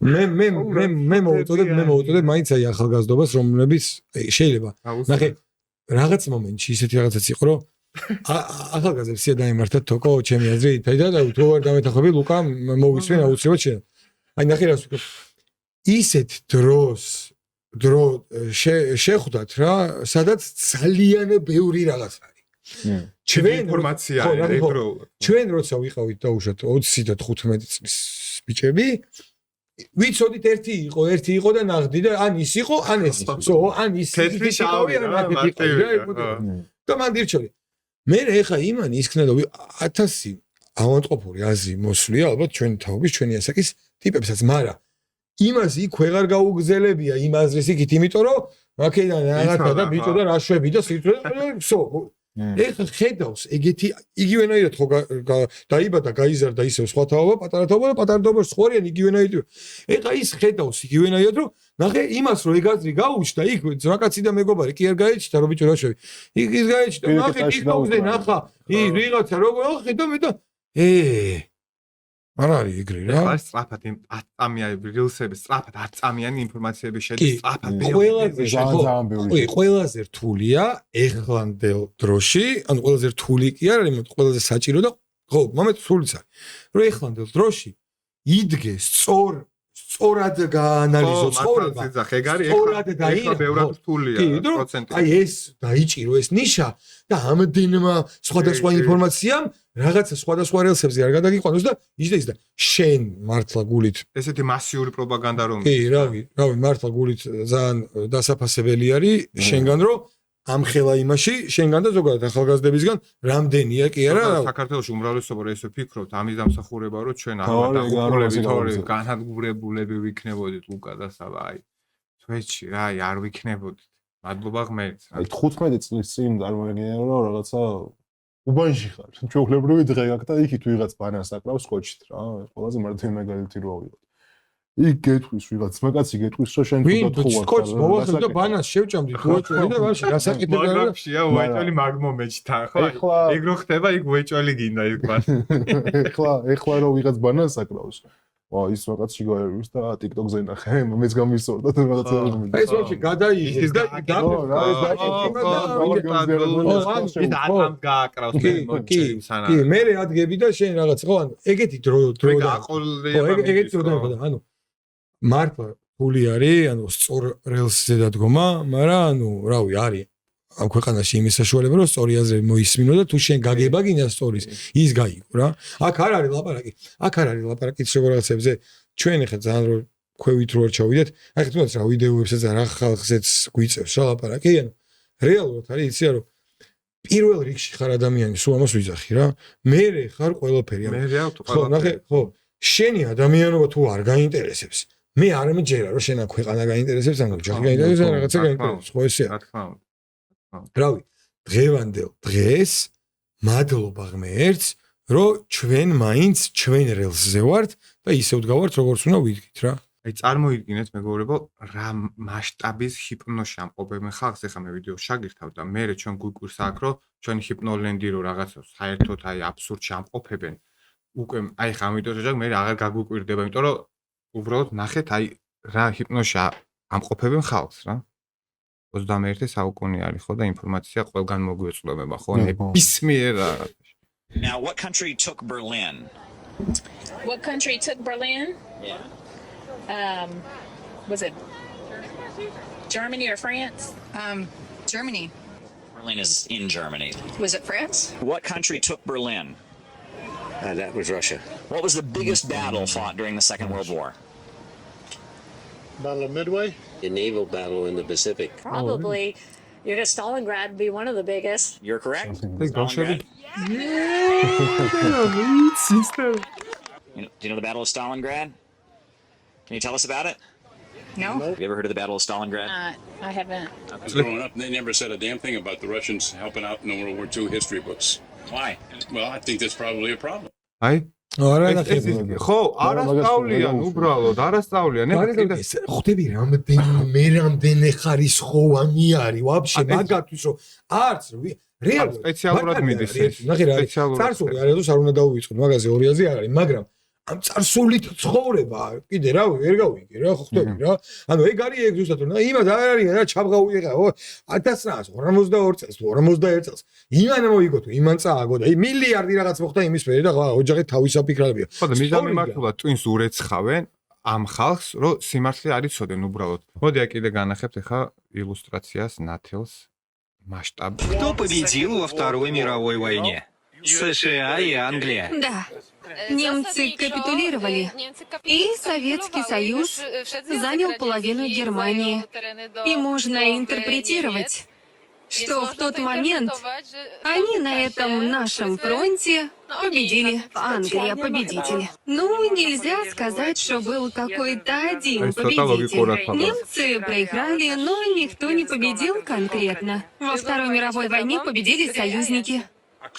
მე მოვუწოდებ მაინც აი ახალგაზრდობას რომლებიც შეიძლება ნახე რაღაც მომენტში ისეთი რაღაცაც იყო რომ ახალგაზრდებს დაიმართა თოკო ჩემი აზრით და თუ არ დამეთახები ლუკა მოვისმენ აუცილებლად შენ აი ნახე რას ვიქო ისეთ დრო შეხვდათ რა სადაც ძალიან ბევრი რაღაც არის ჩვენ ინფორმაცია ეგრო ჩვენ როცა ვიყავით დაუშვათ 20 და 15 წლის ბიჭები ვიცოდით ერთი იყო და ნახდი და ან ის იყო ან ეს იყო ან ის თეთრი შავი რა და მან დირჩოდი მე ეხა იმანი ისქნა და 1000 ავანტყოფური აზრი მოსვლია ალბათ ჩვენი თაობის ჩვენი ასაკის ტიპებსაც მაგრამ იმას იქ ვეღარ გაუგზელებია იმ აზრის იქით იმიტომ რომ აქედან რაღაცა და ბიჭო და რაშვები და სიტყვასო ეხა ხედავს ეგეთი იგივენაირად ხო დაიბადა გაიზარდა ისევ სხვა თაობა პატარა თაობა სხვარიან იგივენაირად ეხა ის ხედავს იგივენაირად რომ ნახე იმას რომ ეგ აზრი გაუჩნდა იქ ზვაკაცი და მეგობარი კი არ გაეჩნდა რომ ბიჭო რაშვები იქ ის გაეჩნდა ნახე TikTok-ზე ნახა ვიღაცა როგორ ხედა მე და არ არის ეგრე რა ეს სწრაფად აწამიან რილსები სწრაფად აწამიანი ინფორმაციები შედის სწრაფად ყველაზე რთულია ეხლანდელ დროში ანუ ყველაზე რთული კი არ არის ყველაზე საჭირო და ხო მომენტ რთულიც არის რომ ეხლანდელ დროში იდგეს სწორად გაანალიზო ცხოვრება სწორად ეხლა ბევრად რთულია პროცენტი აი ეს დაიჭირო ეს ნიშა და ამდენმა სხვადასხვა ინფორმაციამ რაღაცა სხვადასხვა რელსებზე არ გადაგიყვანოს და ისე შენ მართლა გულით ესეთი მასიური პროპაგანდა რომ კი რავი მართლა გულით ძალიან დასაფასებელი არის შენგან რომ ამხელა იმაში შენგან და ზოგადად ახალგაზრდებისგან რამდენია კი არა საქართველოს უმრავლესობა ესე ფიქრობთ ამის დამსახურება რომ ჩვენ აღარ განადგურებულები ვიქნებოდით ლუკა და საბა აი თვეში რა არ ვიქნებოდით მადლობა ღმერთს აი 15 წლის წინ წარმოგიდგენია რომ რაღაცა უბანში ხარ ჩვეულებრივი დღე გაქვს და იქით ვიღაც ბანანს აკრავს კოჩით რა ყველაზე მარტივი მაგალითი რო ავიღოთ იქ გეტყვის ვიღაც მაგაცი გეტყვის რომ შენ თუნდაც ხო კოჩს მოვახდე და ბანანს შევჭამდი უეჭველი და ვაში გასაკეთებელი მაგრაფშია უეჭველი მაგმომეჭთან ხო ეგ რო ხდება იქ უეჭველი გინდა იქ ბან ეხლა რო ვიღაც ბანანს აკრავს ვა ის რაღაცი გაერვის და TikTok-ზე ნახე მეც გამისწორდა და რაღაცა ეს ვაფშე გადაიღეს და კი მე ადგები და შენ რაღაც ხო ანუ ეგეთი დრო და ეგეთი დრო და ანუ მართლა ფული არის ანუ სწორ რელსზე დადგომა მაგრამ ანუ რავი არის ამ ქვეყანაში იმის საშუალება რომ სწორი აზრები მოისმინო და თუ შენ გაგებაგინა სტორის ის გაიგო რა აქ არ არის ლაპარაკი როგორ რაღაცებზე ჩვენ ახლა ძალიან რო ქვევით რო არ ჩავიდეთ აი თუნდაც რა ვიდეოებსაც რა ხალხზეც გვიწევს რა ლაპარაკი ანუ რეალურად არის იცი რომ პირველ რიგში ხარ ადამიანი სულ ამას ვიძახი რა მე ხარ ყველაფერი ხო ნახე ხო შენი ადამიანობა თუ არ გაინტერესებს მე არ მეჯერა რომ შენ ქვეყანა გაინტერესებს ან ოჯახი გაინტერესებს რაღაცა გაინტერესებს ხო ესეა რა თქმა უნდა რავი დღევანდელ დღეს მადლობა ღმერთს რომ ჩვენ მაინც ჩვენ რელსზე ვართ და ისე ვდგავართ როგორც უნდა ვიდგით რა აი წარმოიდგინეთ მეგობრებო რა მასშტაბის ჰიპნოზში ამყოფებენ ხალხს ეხლა მე ვიდეოს შაგირთავ და მე ჩვენ გვიკვირს აქ რომ ჩვენ ჰიპნოლენდი რო რაღაცას საერთოდ აი აბსურდში ამყოფებენ უკვე აი ხა ამიტომ შეჟაგ მე აღარ გაგვიკვირდება იმიტომ რომ უბრალოდ ნახეთ აი რა ჰიპნოზში ამყოფებენ ხალხს რა 21 საუკუნე არის ხო და ინფორმაცია ყველგან მოგვეწლებება ხო ნებისმიერ რაღაცაში Now what country took Berlin? What country took Berlin? Yeah. Was it Germany or France? Germany. Berlin is in Germany. Was it France? What country took Berlin? That was Russia. What was the biggest battle fought during the Second World War? Battle of Midway? The naval battle in the Pacific. Probably. Stalingrad would be one of the biggest. You're correct. Stalingrad. Do you know the Battle of Stalingrad? Can you tell us about it? No. Have you ever heard of the Battle of Stalingrad? I haven't. Growing up, they never said a damn thing about the Russians helping out in the World War II history books. Why? Well, I think that's probably a problem. აი არა ხო არასწავლიან უბრალოდ არასწავლიან ხვდები რამდენი ხარისხოვანი არის ვაფშე მაგათთვის რომ არც რეალურად სპეციალურად მიდის ნახე რა წარსული არის არ უნდა დავივიწყოთ მაგაზე 2000 არ არის მაგრამ ამ წარსულით ცხოვრება კიდე რა ვერ გავიგე რა ხვდები რა ანუ ეგ არის ეგ ზუსტად რომ იმას არ არის რა ჩაბღაული ეხა 1942 წელს 41 წელს იმან მოიგო თუ იმან წააგო და მილიარდი რაღაც მოხდა იმის ფერი და ოჯახი თავისაფიქრებია ხო და მიზანმიმართულად twins ურეცხავენ ამ ხალხს რომ სიმართლე არ იცოდნენ უბრალოდ მოდი აქ კიდე განახებთ ეხა ილუსტრაციას ნათელს масштаб. Кто победил во Второй мировой войне? США и Англия. Да. Немцы капитулировали, и Советский Союз занял половину Германии. И можно интерпретировать, что в тот момент они на этом нашем фронте победили. Англия победитель. Ну, нельзя сказать, что был какой-то один победитель. Немцы проиграли, но никто не победил конкретно. Во Второй мировой войне победили союзники.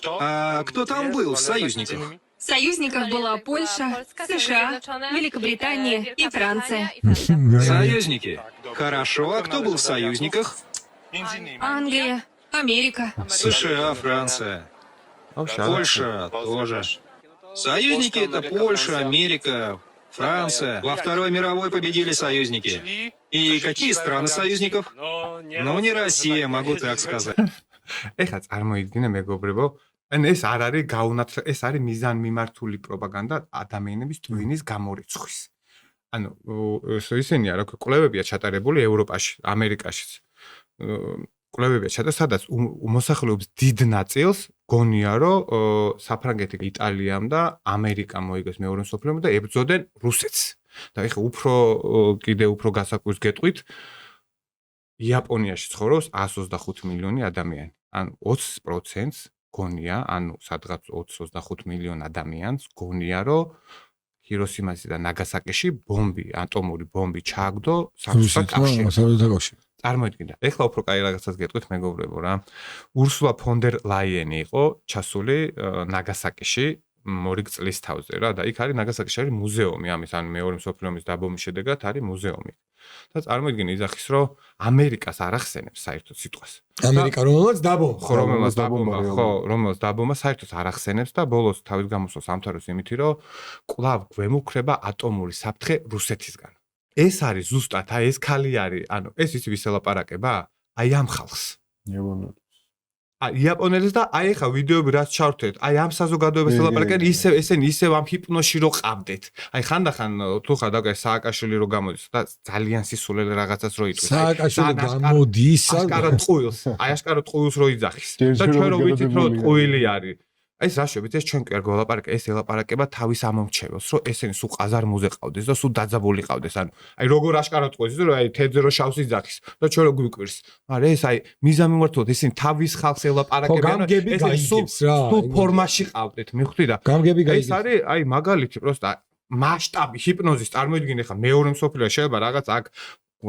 А кто там был в союзниках? Союзников была Польша, США, Великобритания и Франция. Союзники. Хорошо, а кто был в союзниках? Англия, Америка. США, Франция. Польша тоже. Союзники — это Польша, Америка, Франция. Во Второй мировой победили союзники. И какие страны союзников? Ну, не Россия, могу так сказать. ეხა წარმოიდგინე მეგობრებო, ან ეს არ არის გაუნათლ, ეს არის მიზანმიმართული პროპაგანდა ადამიანების ტვინის გამორიცხვის. ანუ ისინია რა კვლევებია ჩატარებული ევროპაში, ამერიკაშიც. კვლევებია ჩატარებული, სადაც მოსახლეობის დიდ ნაწილს გონია, რომ საფრანგეთი, იტალიამ და ამერიკამ მოიგეს მეორე მსოფლიო ომი და ებრძოდნენ რუსეთს. და ეხა კიდე უფრო გასაკვირს გეტყვით, იაპონიაში ცხოვრობს 125 მილიონი ადამიანი. ან 20%-ს გონია, ანუ სადღაც 20-25 მილიონ ადამიანს გონია, რომ ჰიროსიმასა და ნაგასაკიში ატომური ბომბი ჩააგდო საბჭოთა კავშირში. წარმოიდგინე. ეხლა უფრო კაი რაღაცას გეტყვით მეგობრებო რა. ურსულა ფონ დერ ლაიენი იყო ჩასული ნაგასაკიში მორიგ წლის თავზე რა და იქ არის ნაგასაკიში არის მუზეუმი ამის ან მეორე მსოფლიო ომის დაბომის შედეგად არის მუზეუმი. და წარმოიდგინე იძახის რომ ამერიკას არ ახსენებს საერთოდ სიტყვას. ამერიკა რომელსაც დაბომა. ხო რომელსაც დაბომა საერთოდ არ ახსენებს და ბოლოს თავის გამოსვლას ამთავრებს იმით რომ კვლავ გვემუქრება ატომური საფრთხე რუსეთისგან. ეს არის ზუსტად აი ეს ხალი არის ანუ ეს ისი ვის ელაპარაკება? აი ამ ხალხს. იაპონელებს და აი ახლა ვიდეოები რაც ჩავთვეთ, აი ამ საზოგადოებას ელაპარაკენ ესენი ისევ ამ ჰიპნოზში რო ყავდეთ. აი ხანდახან თუ ხარ და სააკაშვილი რო გამოდის და ძალიან სისულელე რაღაცას რო იტყვის. სააკაშვილი გამოდის აშკარად ტყუილს, აი აშკარად ტყუილს რო იძახის. და ჩვენ რო ვიცით რომ ტყუილი არის. ეს რა შვებით ეს ჩვენ კი არ გველაპარაკე, ეს ელაპარაკება თავის ამომრჩეველს, რომ ესენი სულ ყაზარმუზე ყავდეს და სულ დაძაბული ყავდეს. ანუ აი როგორ აშკარად ტყუილს, რომ აი თეთრ რო შავს იძახის და ჩვენ რო გვიკვირს. მაგრამ ეს აი მიზანმიმართულად ესენი თავის ხალხს ელაპარაკებენ, ესენი სულ ფორმაში ყავდეთ, მიხვდი და ეს არის აი მაგალითი პროსტა მასშტაბი ჰიპნოზის წარმოიდგინე ხა მეორე მსოფლიო შეიძლება რაღაც აქ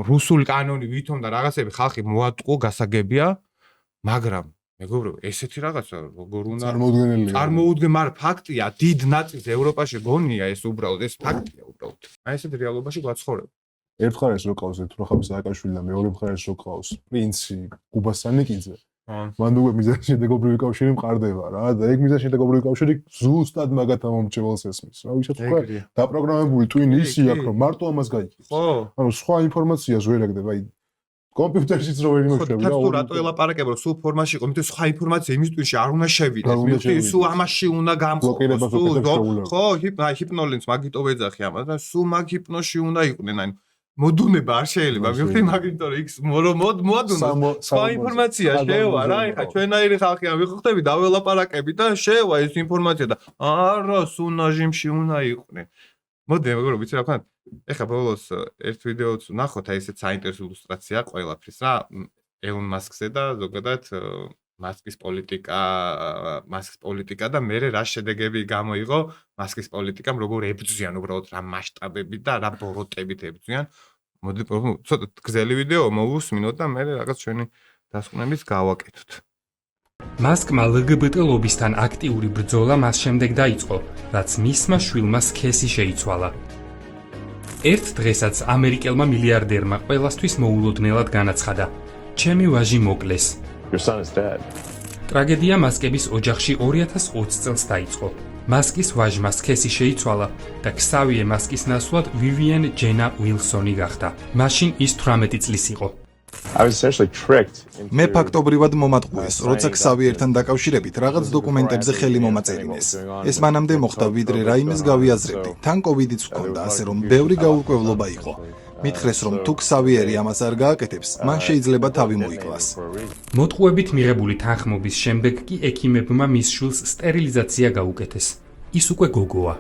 რუსული კანონი ვითომ და რაღაცები ხალხი მოატყო გასაგებია, მაგრამ მეგობრებო, ესეთი რაღაცა როგორ უნდა წარმოუდგენ, მაგრამ ფაქტია, დიდ ნაწილს ევროპაში გონია ეს უბრალოდ, ეს ფაქტია უბრალოდ. აი ესეთ რეალობაში გვაცხოვრებ. ერთ მხარეს რო ყავს თურახაბი სააკაშვილი და მეორე მხარეს რო ყავს პრინცი გუბასანიკიძე. მან უკვე მიზანშედეგობრივი კავშირი მყარდება რა და ეგ მიზანშედეგობრივი კავშირი ზუსტად მაგათ ამომრჩეველს ესმის რა ვისაც თქვა დაპროგრამებული ტვინი ისი აქვს რომ მარტო ამას გაიგებს. ხო. ანუ სხვა ინფორმაციას ვერ აგდება აი კომპიუტერშიც რო ვერ იმოშები რა. თუ რატო ელაპარაკება რომ სულ ფორმაში იყო, იმიტომ სხვა ინფორმაცია იმის ტვინში არ უნდა შევიდეს. მithი სულ ამაში უნდა გამყოს. ხო, ჰიპნოლინს მაგიტო ვეძახი ამას და სულ მაგ ჰიპნოში უნდა იყვნენ. ანუ მოდუნება არ შეიძლება. მithი მაგიტო იქ მოადუნა. სხვა ინფორმაცია შევა რა. ეხა ჩვენაირი ხალხი ამ ვიხდები და ველაპარაკები და შევა ეს ინფორმაცია და არა სულ ნაჟიმში უნდა იყვნენ. მოდი მეგობრებო, ვიცი რა ვქნა? ეხლა ბოლოს ერთ ვიდეოც ვნახოთ, აი ესეც საინტერესო ილუსტრაცია ყველაფრის რა. ელონ მასკზე და ზოგადად მასკის პოლიტიკა და მე რა შედეგები გამოიღო მასკის პოლიტიკამ, როგორ ებრძვიან უბრალოდ რა მასშტაბები და რა ბოროტებით ებრძვიან. მოდი ცოტა გზელი ვიდეო მოვუსმინოთ და მე რაღაც ჩვენი დასკვნების გავაკეთოთ. მასკმა LGBT ლობისთან აქტიური ბრძოლა მას შემდეგ დაიწყო, რაც მისმა შვილმა სქესი შეიცვალა. ერთ დღესაც ამერიკელმა მილიარდერმა ყველასთვის მოულოდნელად განაცხადა: ჩემი ვაჟი მოკლეს. ტრაგედია მასკების ოჯახში 2020 წელს დაიწყო. მასკის ვაჟმა სქესი შეიცვალა და ქსავიე მასკის ნაცვლად ვივიენ ჯენა უილსონი გახდა. მაშინ ის 18 წლის იყო. მე ფაქტობრივად მომატყუეს, როცა ქსავიერთან დაკავშირებით რაღაც დოკუმენტებზე ხელი მომაწერინეს. ეს მანამდე მოხდა, ვიდრე რაიმეს გავიაზრებდი. თან კოვიდიც ჰქონდა, ასე რომ ბევრი გაურკვევლობა იყო. მითხრეს, რომ თუ ქსავიერი ამას არ გააკეთებს, მან შეიძლება თავი მოიკლას. მოტყუებით მიღებული თანხმობის შემდეგ კი ექიმებმა მის შვილს სტერილიზაცია გაუკეთეს. ის უკვე გოგოა.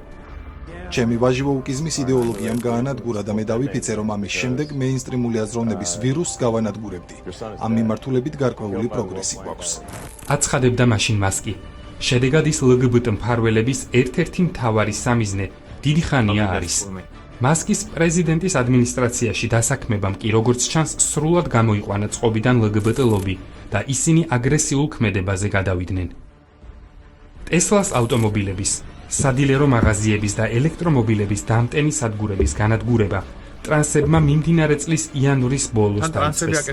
ჩემი ვაჟი ვოუკიზმის იდეოლოგიამ გაანადგურა და მე დავიფიცე, რომ ამის შემდეგ მეინსტრიმული აზროვნების ვირუსს გავანადგურებდი. ამ მიმართულებით გარკვეული პროგრესი გვაქვს. აცხადებდა მაშინ მასკი. შედეგად ის LGBT მფარველების ერთ-ერთი მთავარი სამიზნე დიდი ხანია არის. მასკის პრეზიდენტის ადმინისტრაციაში დასაქმებამ კი როგორც ჩანს სრულად გამოიყვანა წყობიდან LGBT ლობი და ისინი აგრესიულ ქმედებაზე გადავიდნენ. ტესლას ავტომობილების, სადილერო მაღაზიების და ელექტრომობილების დამტენი სადგურების განადგურება ტრანსებმა მიმდინარე წლის იანვრის ბოლოს დაიწყეს.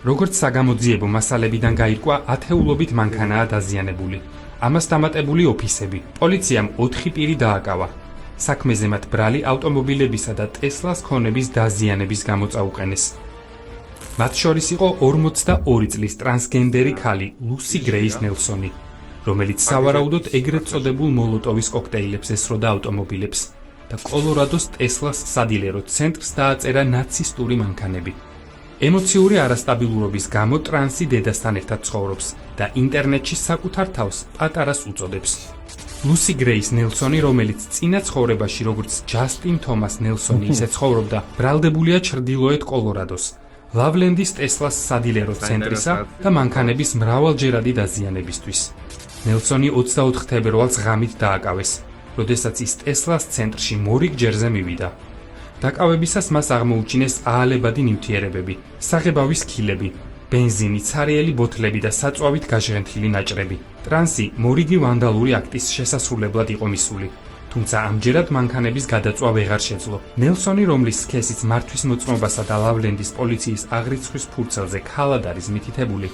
როგორც საგამოძიებო მასალებიდან გაირკვა, ათეულობით მანქანაა დაზიანებული. ამას დამატებული ოფისები. პოლიციამ 4 პირი დააკავა. საქმეზე მათ ბრალი ავტომობილებისა და ტესლას ქონების დაზიანების გამო წაუყენეს. მათ შორის იყო 42 წლის ტრანსგენდერი ქალი ლუსი გრეის ნელსონი, რომელიც სავარაუდოდ ეგრეთ წოდებულ მოლოტოვის კოქტეილებს ესროდა ავტომობილებს და კოლორადოს ტესლას სადილერო ცენტრს დააწერა ნაცისტური მანქანები. ემოციური არასტაბილურობის გამო ტრანსი დედასთან ერთად ცხოვრობს და ინტერნეტში საკუთარ თავს პატარას უწოდებს. ლუსი გრეის ნელსონი, რომელიც წინა ცხოვრებაში როგორც ჯასტინ თომას ნელსონი ისე ცხოვრობდა, ბრალდებულია ჩრდილოეთ კოლორადოს, ლავლენდის ტესლას სადილერო ცენტრისა და მანქანების მრავალჯერადი დაზიანებისთვის. ნელსონი 24 თებერვალს ღამით დააკავეს, როდესაც ის ტესლას ცენტრში მორიგ ჯერზე მივიდა. დაკავებისას მას აღმოუჩინეს აალებადი ნივთიერებები, საღებავის ქილები, ბენზინი, ცარიელი ბოთლები და საწვავით გაჟღენთილი ნაჭრები. ტრანსი მორიგი ვანდალური აქტის შესასრულებლად იყო მისული, თუმცა ამჯერად მანქანების გადაწვა ვეღარ შეძლო. ნელსონი, რომლის სქესიც მართვის მოწმობასა და ლავლენდის პოლიციის აღრიცხვის ფურცელზე ქალად არის მითითებული,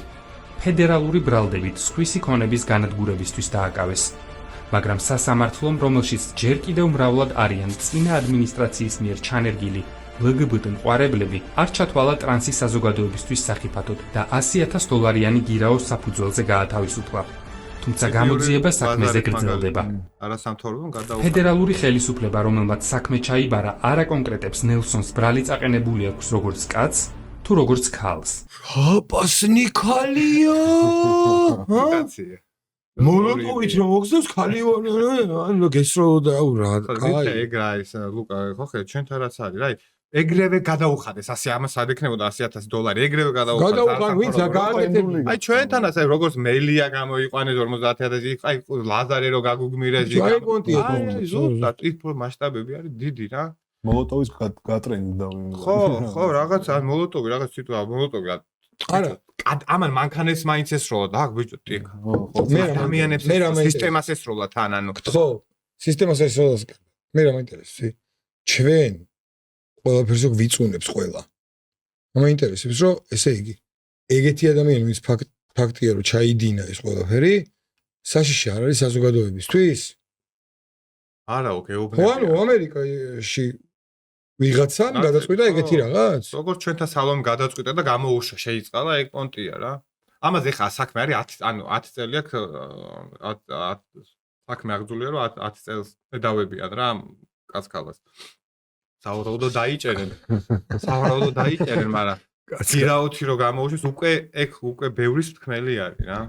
ფედერალური ბრალდებით სხვისი ქონების განადგურებისთვის დააკავეს. მაგრამ სასამართლომ, რომელშიც ჯერ კიდევ მრავლად არიან წინა ადმინისტრაციის მიერ ჩანერგილი LGBT მყარებლები, არ ჩათვალა ტრანსის საზოგადოებისთვის სახიფათოდ და $100,000 გირაოს საფუძველზე გაათავისუფლა. თუმცა გამოძიება საქმეზე გრძელდება. ფედერალური ხელისუფლება, რომელმაც საქმე ჩაიბარა, არ აკონკრეტებს ნელსონს ბრალი წაყენებული აქვს როგორც კაცს თუ როგორც ქალს. აპასნი ქალია! მოლოტოვით რომ მოგზავს ქალი ანუ გესროლოდა რა კაი ეგ რა ის ლუკა ხო ხედავ ჩვენთან რაც არის რა ეგრევე გადაუხადეს ასე ამას არ ექნებოდა $100,000 ეგრევე გადაუხან ვინც გააკეთებული აი ჩვენთანაც აი როგორც მეილია გამოიყვანეს 50,000 აი ლაზარე რო გაგუგმირეს აი კონტია ზუსტად ტიპო მასშტაბები არის დიდი რა მოლოტოვის გატრენდა ხო რაღაც ან მოლოტოვი რაღაც სიტყვა მოლოტოვი არა ამან მანქანებს მაინც ესროლა და ბიჭო ტიკ მე ადამიანებს სისტემას ესროლა თან ანუ ხო სისტემას ესროლას მე რა მაინტერესებს ჩვენ ყველაფერს ვიწუნებს ყველა მაინტერესებს რომ ესე იგი ეგეთი ადამიანი ვინც ფაქტია რომ ჩაიდინა ეს ყველაფერი საშიში არ არის საზოგადოებისთვის არა ოკეი ხო ანუ ამერიკაში ვიღაცამ გადაწყვიტა ეგეთი რაღაც? როგორც ჩვენთან სალომი გადაწყვიტა და გამოუშვა შეიწყალა ეგ პონტია რა. ამაზე ხა საქმე არის 10 ანუ 10 წელი აქვს საქმე აღძულია რომ 10 წელს დავებიან რა კაცკალას. სავარაუდო დაიჭერენ, მაგრამ გირაოთი რომ გამოუშვეს უკვე ეგ უკვე ბევრის თქმელი არის რა.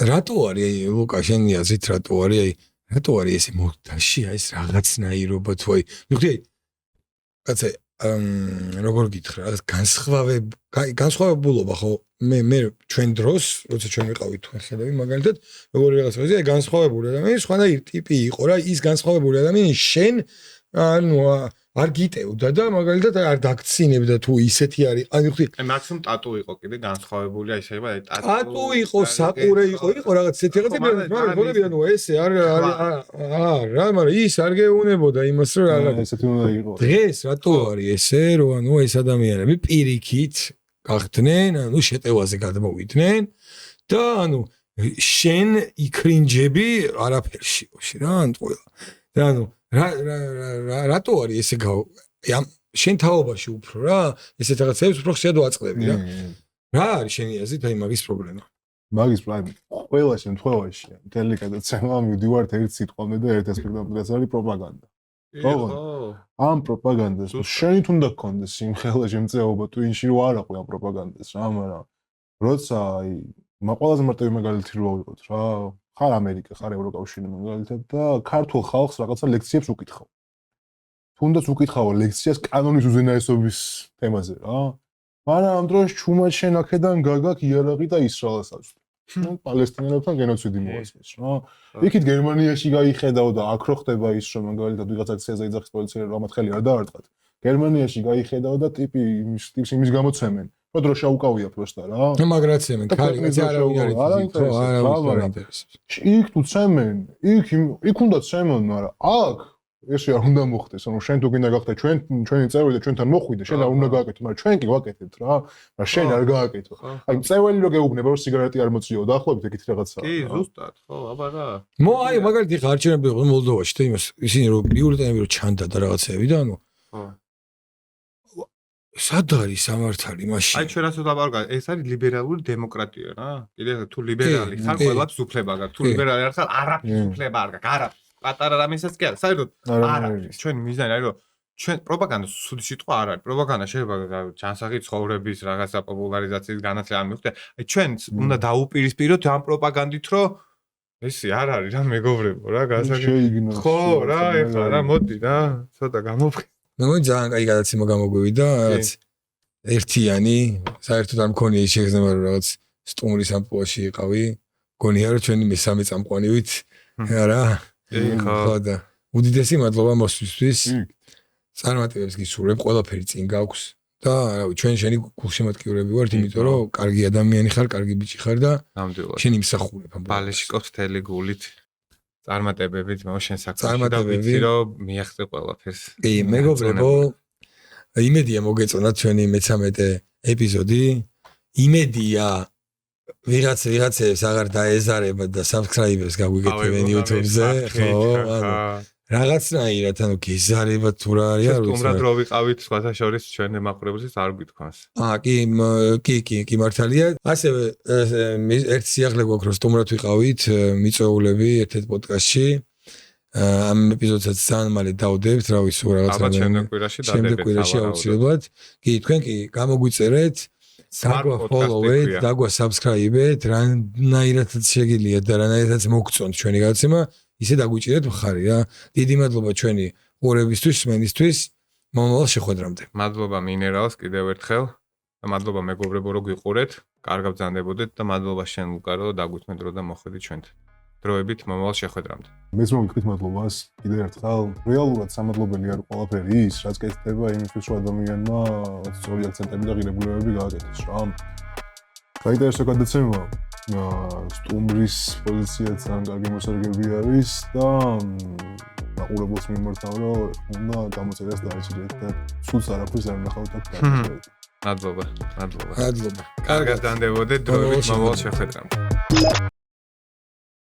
რატო არის ლუკა შენი აზრით რატო არის რატო არის ესე მოდაში ეს რაღაცნაირობა თუ აი ნუ კაცე როგორ გითხრა განსხვავებულობა ხო მე ჩვენ დროს როცა ჩვენ ვიყავით თქვენ ხედავი მაგალითად როგორი რაღაცა ეს განსხვავებული ადამიანი სხვანაირი ტიპი იყო რა ის განსხვავებული ადამიანი შენ ანუ არ გიტევდა და მაგალითად არ დაგცინებდა თუ ისეთი არის. ანუ ხვდით, მაქსიმუმ ტატუ იყო კიდე განსხვავებული, აი შეიძლება ტატუ იყო, საყურე იყო რაღაც ისეთი რაღაცა, მაგრამ ხოდები ანუ ესე რა, მაგრამ ის არ გეუნებოდა იმას რომ რაღაც ესეთი უნდა იყოს. დღეს რატო არის ესე, რომ ანუ ეს ადამიანები პირიქით გახდნენ, ანუ შეტევაზე გადმოვიდნენ და ანუ შენ იქრინჯები არაფერშიოში რა ან ყველა. და ანუ რატო არის ესე შენ თაობაში უფრო რა, ესეთ რაღაცებს უფრო ხშირად ვაწყდები რა. რა არის შენი აზრით აი მაგის პრობლემა? მაგის პრობლემა ყველა შემთხვევაში მთელი გადაცემა მივდივართ ერთ სიტყვამდე და ერთ ასპექტამდე, ეს არის პროპაგანდა. ოღონდ ამ პროპაგანდას შენით უნდა გქონდეს სიმხელა შემწეობა ტვინში რომ არ აყვი ამ პროპაგანდას რა, მაგრამ როცა აი ყველაზე მარტივი მაგალითი რო ვიყოთ რა, ხარ ამერიკა, ხარ ევროკავშირი მაგალითად და ქართულ ხალხს რაღაცა ლექციებს უკითხავ. თუნდაც უკითხავ ლექციას კანონის უზენაესობის თემაზე რა. მაგრამ ამ დროს ჩუმად შენ აქედან გაგაკ იარაღი და ისრაელს აწვდი. პალესტინელებთან გენოციდი მოასწრეს რა. იქით გერმანიაში გაიხედავ და აქ რო ხდება ის რომ მაგალითად ვიღაც აქციაზე იძახის პოლიცია რომ ამათ ხელი არ დაარტყათ. გერმანიაში გაიხედავ და ტიპს იმის გამოცემენ. რო დროშა უკავია პროსტა რა. მაგრაცემენ, ქალიკაცი არავინ არ ინტერესებს. იქ თუ ცემენ, იქ უნდა ცემონ, მაგრამ აქ ესე არ უნდა მოხდეს, ანუ შენ თუ გინდა გახდე ჩვენი წევრი და ჩვენთან მოხვიდე, შენ არ უნდა გააკეთო, მაგრამ ჩვენ კი ვაკეთებთ რა. მაგრამ შენ არ გააკეთო. აი წეველი რო გეუბნება რომ სიგარეტი არ მოწიო, დაახლოებით ეგეთ რაღაცაა. კი, ზუსტად, ხო, აბა რა. აი მაგალითად ხარჩენები იყო მოლდოვაში და იმას ისინი რომ ბიურტენები რო ჩანდა და რაღაცეები და ანუ სად არის სამართალი მაშინ? აი ჩვენ რასაც ვაბარგავ, ეს არის ლიბერალური დემოკრატია რა. კიდე თუ ლიბერალი ხარ, ყველაფერს უფლება გაქვს. თუ ლიბერალი არ ხარ, არაფერს უფლება არ გაქვს. არაფერს. პატარა რამესაც კი არა. საერთოდ არაფერს. ჩვენი მიზანი არის რომ ჩვენ პროპაგანდას სუდი სიტყვა არ არის. პროპაგანდა შეიძლება ჯანსაღი ცხოვრების რაღაცა პოპულარიზაციის განათლება მიხვდე. აი ჩვენ უნდა დაუპირისპიროთ ამ პროპაგანდით, რომ ესი არ არის რა მეგობრებო რა, გასაგებია. ხო რა, ეხლა რა მოდი რა, ცოტა გამოვხი. მე ძალიან კაი გადაცემა გამოგვივიდა, რაღაც ერთიანი, საერთოდ არ მქონია ის შეგრძნება რომ რაღაც სტუმრის ამპლუაში იყავი. მგონია რომ ჩვენი მესამე წამყვანივით რა. ხო და უდიდესი მადლობა მოსვლისთვის. წარმატებებს გისურვებ, ყველაფერი წინ გაქვს და ჩვენ შენი გულშემატკივრები ვართ, იმიტომ რომ კარგი ადამიანი ხარ, კარგი ბიჭი ხარ და შენ იმსახურებ ამ ბალეშიკობს თელი გულით. წარმატებებით მე შენ საქმეში და ვიცი რომ მიახწე ყველაფერს. კი, მეგობრებო, იმედია მოგეწონათ ჩვენი მე-13 ეპიზოდი. იმედია ვიღაცებს აღარ დაეზარება და subscribe-ებს გაგვიგებენ YouTube-ზე, ხო, ანუ რაღაცნაირად ანუ გეზარება თუ რა არის არ ვიცი. სტუმრად რო ვიყავით სხვათა შორის ჩვენ ემაყურებელს არ გითქვას. კი მართალია. ასევე ერთ სიახლე გვაქვს რომ სტუმრად ვიყავით მიწვეულები ერთ-ერთ პოდკასტში. ამ ეპიზოდსაც ძალიან მალე დავდებთ, რა ვიცი რაღაცა. ალბათ შემდეგ კვირაში აუცილებლად. კი, თქვენ კი გამოგვიწერეთ, დაგვა follow-ეთ, დაგვა subscribe-ეთ, რანაირადაც შეგიძლიათ და რანაირადაც მოგწონთ ჩვენი გადაცემა. ისე დაგვიჭირეთ მხარი რა. დიდი მადლობა ჩვენი ყურებისთვის, სმენისთვის. მომავალ შეხვედრამდე. მადლობა მინერალს კიდევ ერთხელ და მადლობა მეგობრებო რომ გვიყურეთ. კარგად ბრძანდებოდეთ და მადლობა შენ ლუკა რომ დაგვითმე დრო და მოხვედი ჩვენთან. დროებით მომავალ შეხვედრამდე. მეც მოგიხდით მადლობას კიდევ ერთხელ. რეალურად სამადლობელი არ ყველაფერი ის, რაც კეთდება იმისთვის რომ ადამიანმა სწორი აქცენტები და ღირებულებები გააკეთოს რა. გაინტერესო გადაცემა. სტუმრის პოზიციაც ძალიან კარგი მოსარგებლი არის და მაყურებელს მიმართავ რომ უნდა გამოწერას დააჭირეთ და სულს არაფერს არ ნახავთ აქ. მადლობა. მადლობა. კარგად დანდებოდეთ დროებით მომავალ შეხვედრამდე.